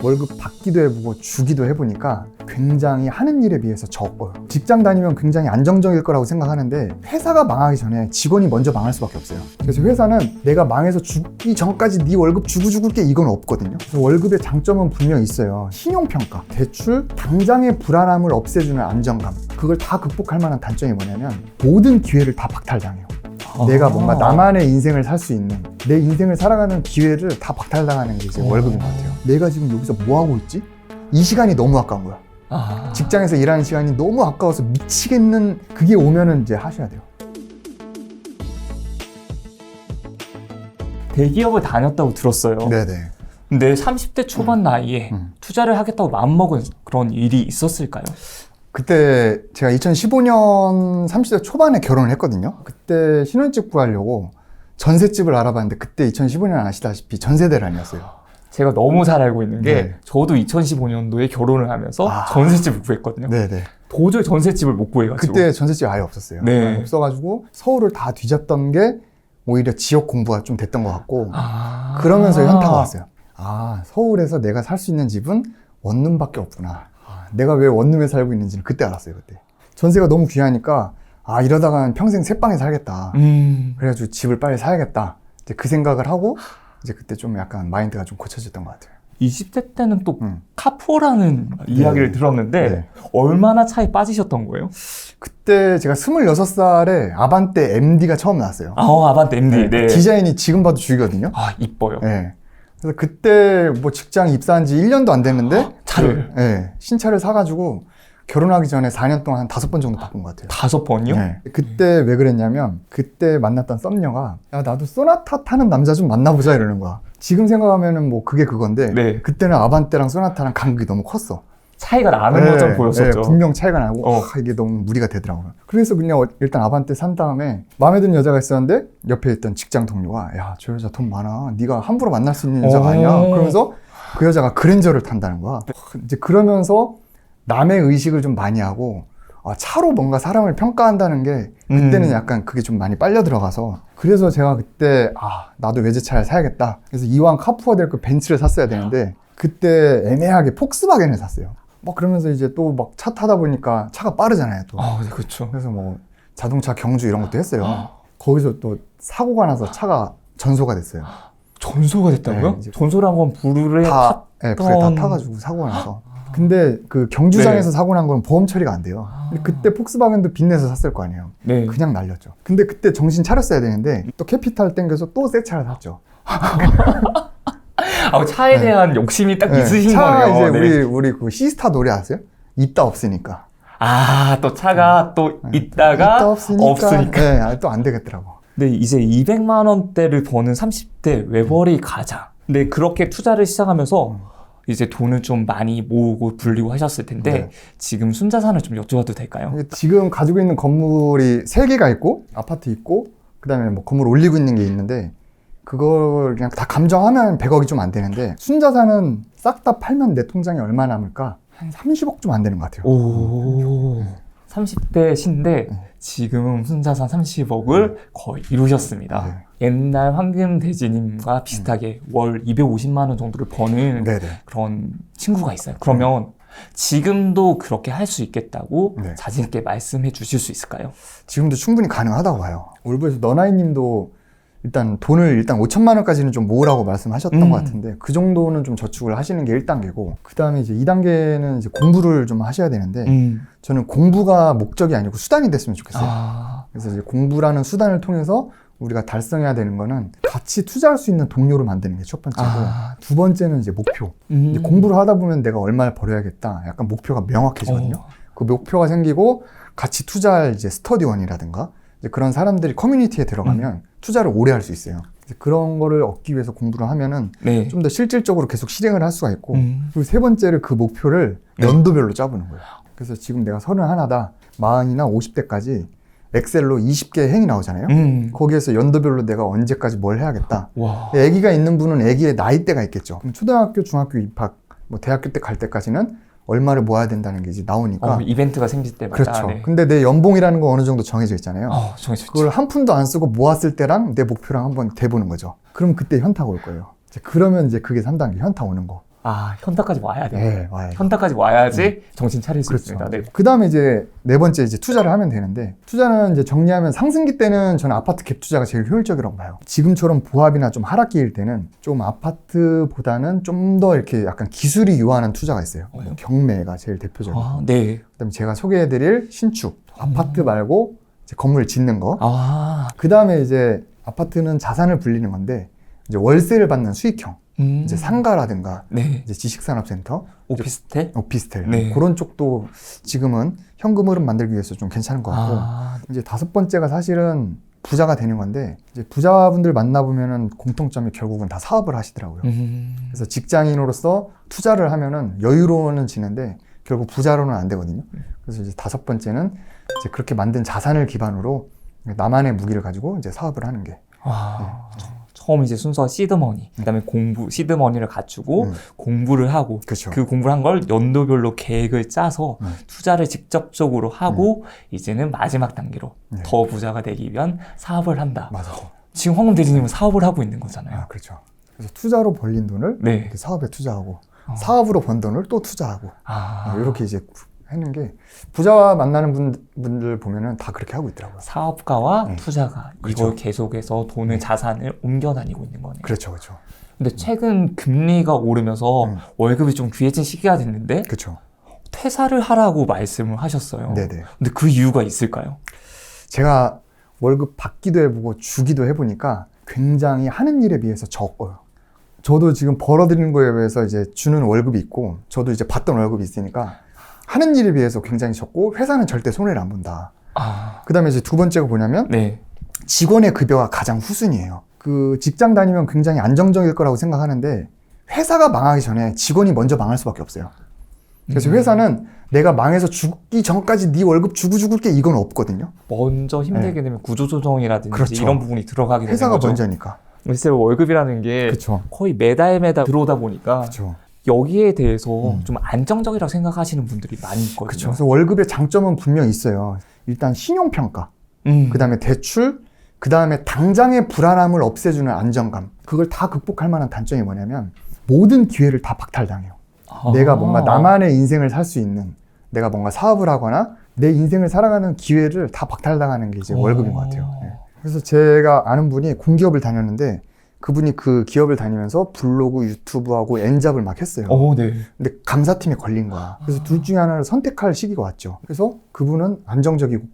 월급 받기도 해보고 주기도 해보니까 굉장히 하는 일에 비해서 적어요. 직장 다니면 굉장히 안정적일 거라고 생각하는데 회사가 망하기 전에 직원이 먼저 망할 수밖에 없어요. 그래서 회사는 내가 망해서 죽기 전까지 네 월급 주고 죽을게 이건 없거든요. 그래서 월급의 장점은 분명히 있어요. 신용평가, 대출, 당장의 불안함을 없애주는 안정감, 그걸 다 극복할 만한 단점이 뭐냐면 모든 기회를 다 박탈당해요. 내가 뭔가 나만의 인생을 살 수 있는, 내 인생을 살아가는 기회를 다 박탈당하는 게 이제 월급인 것 같아요. 내가 지금 여기서 뭐 하고 있지? 이 시간이 너무 아까운 거야. 직장에서 일하는 시간이 너무 아까워서 미치겠는, 그게 오면은 이제 하셔야 돼요. 대기업을 다녔다고 들었어요. 네네. 근데 30대 초반 나이에 투자를 하겠다고 마음먹은 그런 일이 있었을까요? 그때 제가 2015년 30대 초반에 결혼을 했거든요. 그때 신혼집 구하려고 전셋집을 알아봤는데 그때 2015년 아시다시피 전세대란이었어요. 제가 너무 잘 알고 있는 게 네. 저도 2015년도에 결혼을 하면서 전셋집을 구했거든요. 네네. 도저히 전셋집을 못 구해가지고. 그때 전셋집 아예 없었어요. 네. 없어가지고 서울을 다 뒤졌던 게 오히려 지역 공부가 좀 됐던 것 같고 그러면서 현타가 왔어요. 서울에서 내가 살 수 있는 집은 원룸밖에 없구나. 내가 왜 원룸에 살고 있는지는 그때 알았어요. 그때 전세가 너무 귀하니까 이러다가는 평생 새방에 살겠다. 그래가지고 집을 빨리 사야겠다. 이제 그 생각을 하고 이제 그때 좀 약간 마인드가 좀 고쳐졌던 것 같아요. 20대 때는 또 카푸어라는 이야기를 들었는데 네. 얼마나 차에 빠지셨던 거예요? 그때 제가 26살에 아반떼 MD가 처음 나왔어요. 아반떼 MD. 네. 디자인이 지금 봐도 죽이거든요. 이뻐요. 네. 그래서 그때 뭐 직장 입사한 지 1년도 안 됐는데 차를? 신차를 사가지고 결혼하기 전에 4년 동안 한 5번 정도 바꾼 것 같아요. 5번이요? 네. 그때 왜 그랬냐면 그때 만났던 썸녀가 야 나도 소나타 타는 남자 좀 만나보자 이러는 거야. 지금 생각하면은 뭐 그게 그건데 네. 그때는 아반떼랑 소나타랑 간극이 너무 컸어. 차이가 나는 것처럼 보였었죠. 분명 차이가 나고 이게 너무 무리가 되더라고요. 그래서 그냥 일단 아반떼 산 다음에 마음에 드는 여자가 있었는데 옆에 있던 직장 동료가 야 저 여자 돈 많아. 네가 함부로 만날 수 있는 여자가 아니야. 그러면서 그 여자가 그랜저를 탄다는 거야. 이제 그러면서 남의 의식을 좀 많이 하고 차로 뭔가 사람을 평가한다는 게 그때는 약간 그게 좀 많이 빨려 들어가서 그래서 제가 그때 나도 외제차를 사야겠다. 그래서 이왕 카푸어 될 거 벤츠를 샀어야 되는데 그때 애매하게 폭스바겐을 샀어요. 그러면서 이제 또 막 차 타다 보니까 차가 빠르잖아요, 또. 네, 그렇죠. 그래서 뭐 자동차 경주 이런 것도 했어요. 거기서 또 사고가 나서 차가 전소가 됐어요. 전소가 됐다고요? 네, 전소란 건 불에 불에 다 타가지고 사고가 나서. 근데 그 경주장에서 사고 난 건 보험 처리가 안 돼요. 근데 그때 폭스바겐도 빚내서 샀을 거 아니에요. 네. 그냥 날렸죠. 근데 그때 정신 차렸어야 되는데 또 캐피탈 땡겨서 또 새 차를 샀죠. 차에 대한 욕심이 딱 있으신 거네요. 이제 우리 그 시스타 노래 아세요? 있다 없으니까. 또 차가 또 있다가 있다 없으니까. 또 안 되겠더라고. 근데 이제 200만 원대를 버는 30대 외벌이 가자. 근데 그렇게 투자를 시작하면서 이제 돈을 좀 많이 모으고 불리고 하셨을 텐데 지금 순자산을 좀 여쭤봐도 될까요? 지금 가지고 있는 건물이 3개가 있고 아파트 있고 그다음에 뭐 건물 올리고 있는 게 있는데 그걸 그냥 다 감정하면 100억이 좀 안 되는데 순자산은 싹 다 팔면 내 통장에 얼마 남을까? 한 30억 좀 안 되는 것 같아요. 30대 신데 지금 순자산 30억을 거의 이루셨습니다. 옛날 황금돼지님과 비슷하게 월 250만 원 정도를 버는 그런 친구가 있어요. 그러면 지금도 그렇게 할 수 있겠다고 자신 있게 말씀해 주실 수 있을까요? 지금도 충분히 가능하다고 봐요. 올부에서 너나이님도 일단 돈을 5천만 원까지는 좀 모으라고 말씀하셨던 것 같은데 그 정도는 좀 저축을 하시는 게 1단계고 그 다음에 이제 2단계는 이제 공부를 좀 하셔야 되는데 저는 공부가 목적이 아니고 수단이 됐으면 좋겠어요. 그래서 이제 공부라는 수단을 통해서 우리가 달성해야 되는 거는 같이 투자할 수 있는 동료를 만드는 게 첫 번째고 두 번째는 이제 목표. 이제 공부를 하다 보면 내가 얼마를 벌어야겠다. 약간 목표가 명확해지거든요. 그 목표가 생기고 같이 투자할 이제 스터디원이라든가 이제 그런 사람들이 커뮤니티에 들어가면 투자를 오래 할 수 있어요. 그런 거를 얻기 위해서 공부를 하면은 좀 더 실질적으로 계속 실행을 할 수가 있고 그리고 세 번째로 그 목표를 연도별로 짜보는 거예요. 그래서 지금 내가 31다, 40이나 50대까지 엑셀로 20개의 행이 나오잖아요. 거기에서 연도별로 내가 언제까지 뭘 해야겠다. 아기가 있는 분은 아기의 나이대가 있겠죠. 그럼 초등학교, 중학교 입학, 뭐 대학교 때 갈 때까지는 얼마를 모아야 된다는 게 이제 나오니까 이벤트가 생길 때마다 그렇죠. 근데 내 연봉이라는 거 어느 정도 정해져 있잖아요. 정해져 있죠. 그걸 한 푼도 안 쓰고 모았을 때랑 내 목표랑 한번 대보는 거죠. 그럼 그때 현타가 올 거예요. 그러면 이제 그게 3단계 현타 오는 거. 현타까지 와야 돼요. 네, 와요. 현타까지 와야지 정신 차릴 수 그렇죠. 있습니다. 네. 그 다음에 이제 네 번째 이제 투자를 하면 되는데, 투자는 이제 정리하면 상승기 때는 저는 아파트 갭 투자가 제일 효율적이라고 봐요. 지금처럼 보합이나 좀 하락기일 때는 좀 아파트보다는 좀 더 이렇게 약간 기술이 요하는 투자가 있어요. 경매가 제일 대표적이고. 네. 그다음에 제가 소개해드릴 신축, 아파트 말고 이제 건물 짓는 거. 그 다음에 이제 아파트는 자산을 불리는 건데, 이제 월세를 받는 수익형. 이제 상가라든가 네. 이제 지식산업센터, 오피스텔, 네. 그런 쪽도 지금은 현금 흐름 만들기 위해서 좀 괜찮은 것 같고, 이제 다섯 번째가 사실은 부자가 되는 건데, 이제 부자분들 만나보면은 공통점이 결국은 다 사업을 하시더라고요. 그래서 직장인으로서 투자를 하면은 여유로워는 지는데 결국 부자로는 안 되거든요. 그래서 이제 다섯 번째는 이제 그렇게 만든 자산을 기반으로 나만의 무기를 가지고 이제 사업을 하는 게. 처음 이제 순서 시드머니, 그다음에 시드머니를 갖추고 공부를 하고, 그렇죠. 그 공부를 한 걸 연도별로 계획을 짜서 투자를 직접적으로 하고 이제는 마지막 단계로 더 부자가 되기 위한 사업을 한다. 맞아. 지금 황금 대리님은 사업을 하고 있는 거잖아요. 그렇죠. 그래서 투자로 벌린 돈을 이렇게 사업에 투자하고, 사업으로 번 돈을 또 투자하고, 이렇게 이제 하는 게, 부자와 만나는 분들 보면은 다 그렇게 하고 있더라고요. 사업가와 투자가 그렇죠. 이걸 계속해서 돈을 자산을 옮겨 다니고 있는 거네요. 그렇죠, 그렇죠. 근데 최근 금리가 오르면서 월급이 좀 귀해진 시기가 됐는데, 그렇죠. 퇴사를 하라고 말씀을 하셨어요. 네네. 근데 그 이유가 있을까요? 제가 월급 받기도 해보고 주기도 해보니까 굉장히 하는 일에 비해서 적어요. 저도 지금 벌어들이는 거에 비해서 이제 주는 월급이 있고, 저도 이제 받던 월급이 있으니까 하는 일에 비해서 굉장히 적고, 회사는 절대 손해를 안 본다. 그 다음에 이제 두 번째가 뭐냐면, 직원의 급여가 가장 후순위예요. 그 직장 다니면 굉장히 안정적일 거라고 생각하는데, 회사가 망하기 전에 직원이 먼저 망할 수밖에 없어요. 그래서 회사는 내가 망해서 죽기 전까지 네 월급 주고 죽을게, 이건 없거든요. 먼저 힘들게 되면 구조조정이라든지 그렇죠. 이런 부분이 들어가게 되는 회사가 거죠. 먼저니까. 실제로 월급이라는 게 그쵸. 거의 매달 들어오다 보니까 그렇죠. 여기에 대해서 좀 안정적이라고 생각하시는 분들이 많이 있거든요. 그렇죠. 그래서 월급의 장점은 분명히 있어요. 일단 신용평가, 그 다음에 대출, 그 다음에 당장의 불안함을 없애주는 안정감. 그걸 다 극복할 만한 단점이 뭐냐면, 모든 기회를 다 박탈당해요. 내가 뭔가 나만의 인생을 살 수 있는, 내가 뭔가 사업을 하거나 내 인생을 살아가는 기회를 다 박탈당하는 게 이제 월급인 것 같아요. 그래서 제가 아는 분이 공기업을 다녔는데, 그분이 그 기업을 다니면서 블로그, 유튜브하고 엔잡을 막 했어요. 근데 감사팀에 걸린 거야. 그래서 둘 중에 하나를 선택할 시기가 왔죠. 그래서 그분은 안정적이고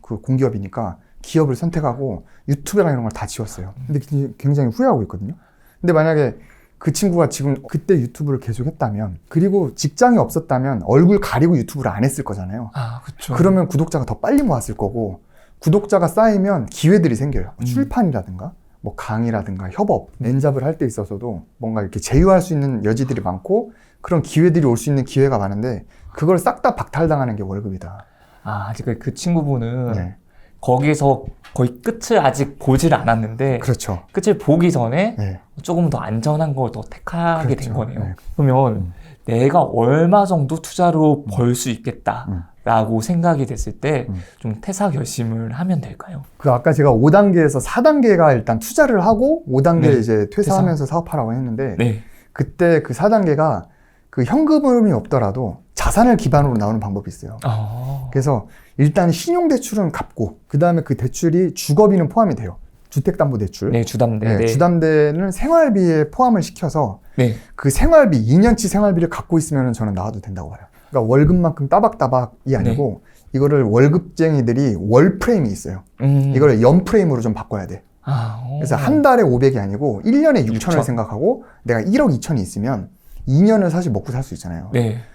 공기업이니까 기업을 선택하고 유튜브랑 이런 걸 다 지웠어요. 근데 굉장히 후회하고 있거든요. 근데 만약에 그 친구가 지금 그때 유튜브를 계속 했다면, 그리고 직장이 없었다면 얼굴 가리고 유튜브를 안 했을 거잖아요. 그렇죠. 그러면 구독자가 더 빨리 모았을 거고, 구독자가 쌓이면 기회들이 생겨요. 출판이라든가 뭐 강의라든가 협업, 엔잡을 할 때 있어서도 뭔가 이렇게 제휴할 수 있는 여지들이 많고, 그런 기회들이 올 수 있는 기회가 많은데, 그걸 싹 다 박탈당하는 게 월급이다. 아직 그 친구분은 거기서 거의 끝을 아직 보질 않았는데, 그렇죠. 끝을 보기 전에 조금 더 안전한 걸 더 택하게 된 거네요. 그러면 내가 얼마 정도 투자로 벌 수 있겠다라고 생각이 됐을 때 좀 퇴사 결심을 하면 될까요? 그 아까 제가 5단계에서 4단계가 일단 투자를 하고 5단계 이제 퇴사하면서 사업하라고 했는데, 그때 그 4단계가 그 현금흐름이 없더라도 자산을 기반으로 나오는 방법이 있어요. 그래서 일단 신용대출은 갚고, 그 다음에 그 대출이 주거비는 포함이 돼요. 주택담보대출. 주담대. 주담대는 생활비에 포함을 시켜서 그 생활비, 2년치 생활비를 갖고 있으면 저는 나와도 된다고 봐요. 그러니까 월급만큼 따박따박이 아니고, 이거를 월급쟁이들이 월 프레임이 있어요. 이걸 연 프레임으로 좀 바꿔야 돼. 그래서 한 달에 500이 아니고 1년에 6천을 생각하고, 내가 1억 2천이 있으면 2년을 사실 먹고 살 수 있잖아요.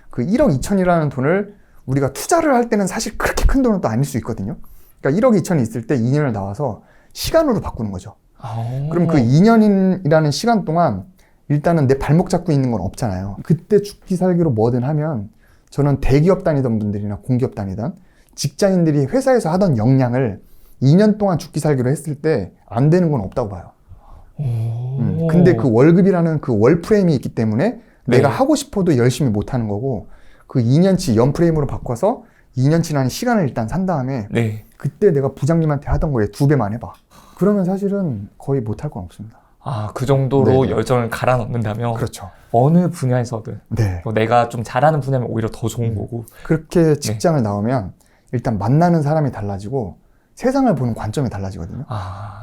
그 1억 2천이라는 돈을 우리가 투자를 할 때는 사실 그렇게 큰 돈은 또 아닐 수 있거든요. 그러니까 1억 2천이 있을 때 2년을 나와서 시간으로 바꾸는 거죠. 그럼 그 2년이라는 시간 동안 일단은 내 발목 잡고 있는 건 없잖아요. 그때 죽기 살기로 뭐든 하면, 저는 대기업 다니던 분들이나 공기업 다니던 직장인들이 회사에서 하던 역량을 2년 동안 죽기 살기로 했을 때 안 되는 건 없다고 봐요. 근데 그 월급이라는 그 월 프레임이 있기 때문에 내가 하고 싶어도 열심히 못 하는 거고, 그 2년치 연 프레임으로 바꿔서 2년치라는 시간을 일단 산 다음에 그때 내가 부장님한테 하던 거에 2배만 해봐. 그러면 사실은 거의 못 할 건 없습니다. 그 정도로 네네. 열정을 갈아 넣는다면 그렇죠. 어느 분야에서든 네. 또 내가 좀 잘하는 분야면 오히려 더 좋은 거고. 그렇게 직장을 나오면 일단 만나는 사람이 달라지고 세상을 보는 관점이 달라지거든요.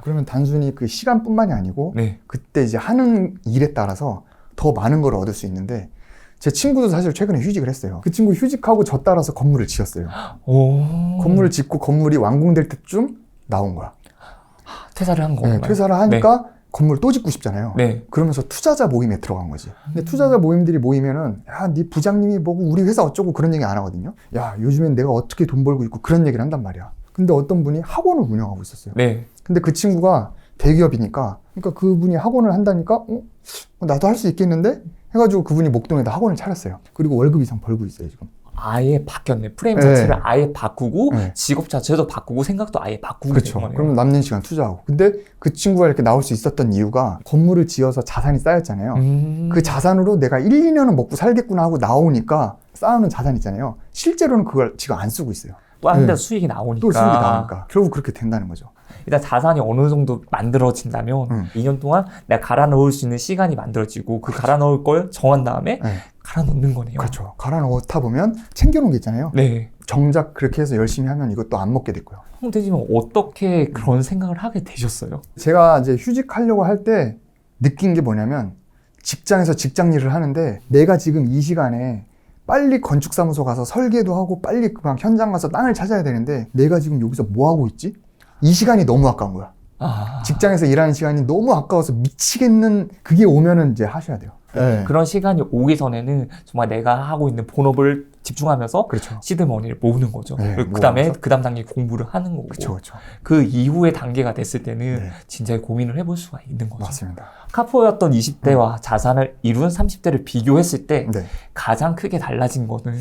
그러면 단순히 그 시간뿐만이 아니고 네. 그때 이제 하는 일에 따라서 더 많은 걸 얻을 수 있는데 제 친구도 사실 최근에 휴직을 했어요. 그 친구 휴직하고 저 따라서 건물을 지었어요. 건물을 짓고 건물이 완공될 때쯤 나온 거야. 퇴사를 한 거구나. 퇴사를 하니까 건물 또 짓고 싶잖아요. 네. 그러면서 투자자 모임에 들어간 거지. 근데 투자자 모임들이 모이면은 야, 네 부장님이 뭐고 우리 회사 어쩌고 그런 얘기 안 하거든요. 야, 요즘엔 내가 어떻게 돈 벌고 있고 그런 얘기를 한단 말이야. 근데 어떤 분이 학원을 운영하고 있었어요. 네. 근데 그 친구가 대기업이니까, 그러니까 그분이 학원을 한다니까, 나도 할 수 있겠는데? 해가지고 그분이 목동에다 학원을 차렸어요. 그리고 월급 이상 벌고 있어요, 지금. 아예 바뀌었네. 프레임 네. 자체를 아예 바꾸고 네. 직업 자체도 바꾸고 생각도 아예 바꾸고 그렇죠. 된 거네요. 그럼 남는 시간 투자하고. 근데 그 친구가 이렇게 나올 수 있었던 이유가 건물을 지어서 자산이 쌓였잖아요. 그 자산으로 내가 1, 2년은 먹고 살겠구나 하고 나오니까 쌓아놓은 자산 있잖아요. 실제로는 그걸 지금 안 쓰고 있어요. 또 한 대 네. 수익이 나오니까. 또 수익이 나오니까. 결국 그렇게 된다는 거죠. 일단 자산이 어느 정도 만들어진다면 2년 동안 내가 갈아 넣을 수 있는 시간이 만들어지고 그 갈아 넣을 걸 정한 다음에 네. 갈아 넣는 거네요. 그렇죠. 갈아 넣다 보면 챙겨놓은 게 있잖아요. 네. 정작 그렇게 해서 열심히 하면 이것도 안 먹게 됐고요. 홍대지만 어떻게 그런 생각을 하게 되셨어요? 제가 이제 휴직하려고 할 때 느낀 게 뭐냐면 직장에서 직장 일을 하는데 내가 지금 이 시간에 빨리 건축사무소 가서 설계도 하고 빨리 그냥 현장 가서 땅을 찾아야 되는데 내가 지금 여기서 뭐 하고 있지? 이 시간이 너무 아까운 거야. 직장에서 일하는 시간이 너무 아까워서 미치겠는 그게 오면은 이제 하셔야 돼요. 네. 그런 시간이 오기 전에는 정말 내가 하고 있는 본업을 집중하면서 그렇죠. 시드머니를 모으는 거죠. 네, 그리고 그 다음에 모으면서. 그 다음 단계 공부를 하는 거고. 그렇죠. 그 이후의 단계가 됐을 때는 네. 진짜 고민을 해볼 수가 있는 거죠. 맞습니다. 카포였던 20대와 자산을 이룬 30대를 비교했을 때 네. 가장 크게 달라진 거는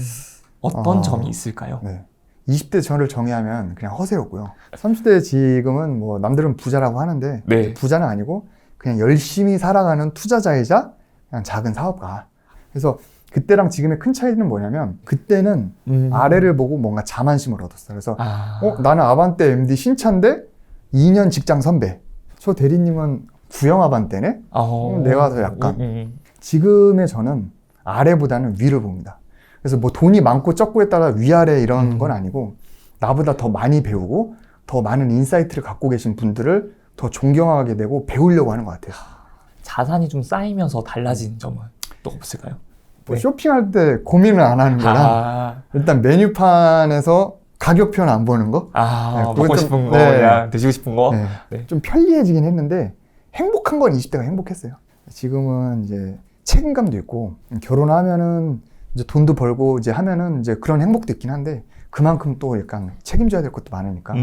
어떤 점이 있을까요? 네. 20대 저를 정의하면 그냥 허세였고요. 30대 지금은 뭐 남들은 부자라고 하는데 네. 부자는 아니고 그냥 열심히 살아가는 투자자이자 그냥 작은 사업가. 그래서 그때랑 지금의 큰 차이는 뭐냐면 그때는 아래를 보고 뭔가 자만심을 얻었어요. 그래서 나는 아반떼 MD 신차인데 2년 직장 선배. 저 대리님은 구형 아반떼네? 내가 더 약간. 지금의 저는 아래보다는 위를 봅니다. 그래서 뭐 돈이 많고 적고에 따라 위아래 이런 건 아니고 나보다 더 많이 배우고 더 많은 인사이트를 갖고 계신 분들을 더 존경하게 되고 배우려고 하는 것 같아요. 자산이 좀 쌓이면서 달라진 점은 또 없을까요? 뭐 쇼핑할 때 고민을 안 하는 거랑 일단 메뉴판에서 가격표는 안 보는 거. 먹고 싶은 거, 그냥 드시고 싶은 거. 네. 좀 편리해지긴 했는데 행복한 건 20대가 행복했어요. 지금은 이제 책임감도 있고 결혼하면은 이제 돈도 벌고 이제 하면은 이제 그런 행복도 있긴 한데 그만큼 또 약간 책임져야 될 것도 많으니까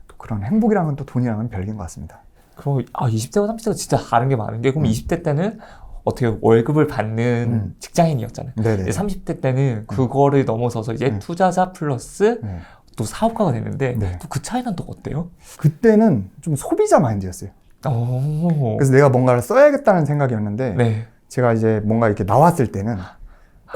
또 그런 행복이랑은 또 돈이랑은 별개인 것 같습니다. 그럼 20대와 30대가 진짜 다른 게 많은 게 그럼 20대 때는 어떻게 월급을 받는 직장인이었잖아요. 네네. 30대 때는 그거를 넘어서서 이제 투자자 플러스 또 사업가가 됐는데 네. 또 그 차이는 또 어때요? 그때는 좀 소비자 마인드였어요. 그래서 내가 뭔가를 써야겠다는 생각이었는데 네. 제가 이제 뭔가 이렇게 나왔을 때는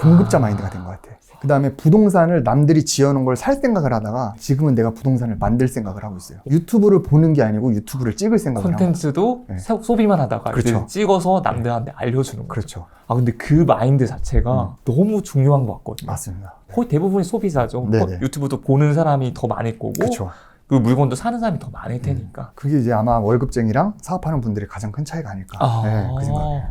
공급자 마인드가 된 것 같아요. 그 다음에 부동산을 남들이 지어놓은 걸 살 생각을 하다가 지금은 내가 부동산을 만들 생각을 하고 있어요. 유튜브를 보는 게 아니고 유튜브를 찍을 생각을 하고 콘텐츠도 소비만 하다가 그렇죠. 이제 찍어서 남들한테 알려주는 거죠. 그렇죠. 근데 그 마인드 자체가 너무 중요한 것 같거든요. 맞습니다. 거의 대부분이 소비자죠. 네네. 유튜브도 보는 사람이 더 많을 거고 그렇죠. 그 물건도 사는 사람이 더 많을 테니까. 그게 이제 아마 월급쟁이랑 사업하는 분들의 가장 큰 차이가 아닐까. 네, 그 생각이에요.